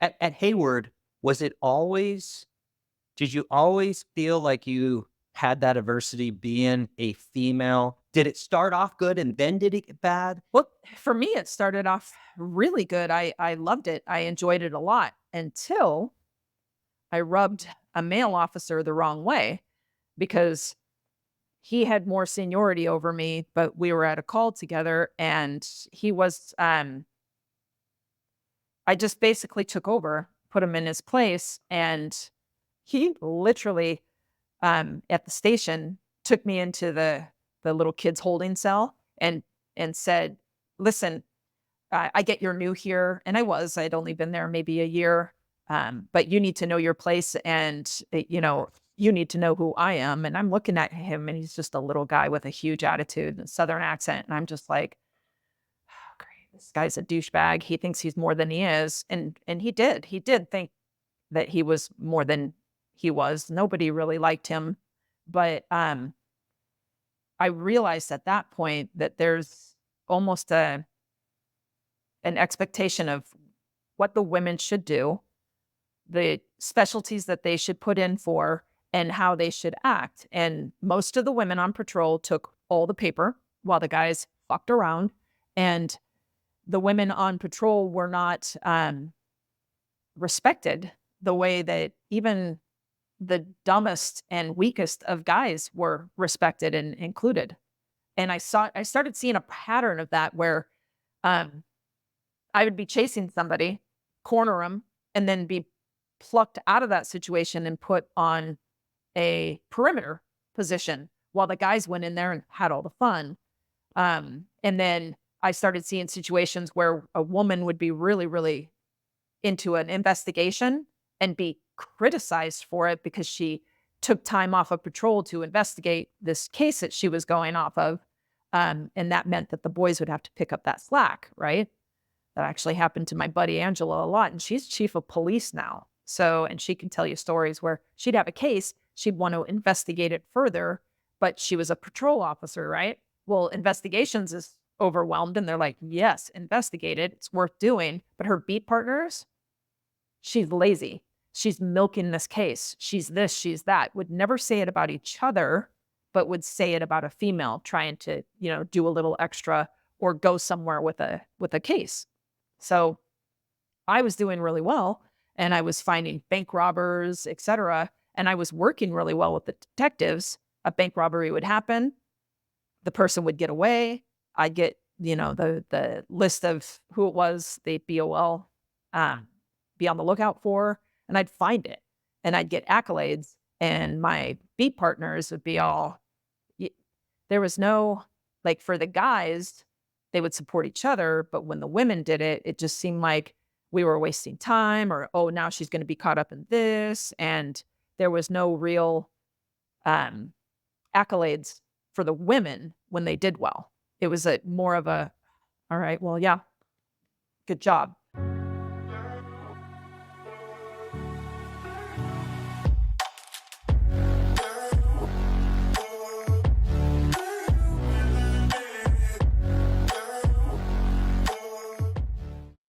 At Hayward, was it always did you always feel like you had that adversity being a female? Did it start off good and then did it get bad? Well, for me, it started off really good. I loved it. I enjoyed it a lot until I rubbed a male officer the wrong way because he had more seniority over me, but we were at a call together and he was I just basically took over, put him in his place, and he literally at the station took me into the little kids holding cell and said, "Listen, I get you're new here," and I was. I'd only been there maybe a year, but you need to know your place, and you need to know who I am. And I'm looking at him, and he's just a little guy with a huge attitude and a southern accent, and I'm just like, "Oh, great, this guy's a douchebag. He thinks he's more than he is," and he did. He did think that he was more than he was. Nobody really liked him, but I realized at that point that there's almost an expectation of what the women should do, the specialties that they should put in for, and how they should act. And most of the women on patrol took all the paper while the guys fucked around. And the women on patrol were not respected the way that even the dumbest and weakest of guys were respected and included. And I started seeing a pattern of that where um, I would be chasing somebody, corner them, and then be plucked out of that situation and put on a perimeter position while the guys went in there and had all the fun. And then I started seeing situations where a woman would be really, really into an investigation and be criticized for it because she took time off of patrol to investigate this case that she was going off of. And that meant that the boys would have to pick up that slack, right? That actually happened to my buddy Angela a lot, and she's chief of police now. So, and she can tell you stories where she'd have a case, she'd want to investigate it further, but she was a patrol officer, right? Well, investigations is overwhelmed, and they're like, yes, investigate it. It's worth doing. But her beat partners, she's lazy. She's milking this case. She's this, she's that. Would never say it about each other, but would say it about a female trying to, do a little extra or go somewhere with a case. So I was doing really well and I was finding bank robbers, etc. And I was working really well with the detectives. A bank robbery would happen, the person would get away. I'd get, the list of who it was, the BOL, be on the lookout for, and I'd find it. And I'd get accolades. And my beat partners would be all y- there was no like for the guys, they would support each other, but when the women did it, it just seemed like we were wasting time or, oh, now she's going to be caught up in this. And there was no real um, accolades for the women when they did well. It was a more of a, all right, well, yeah, good job.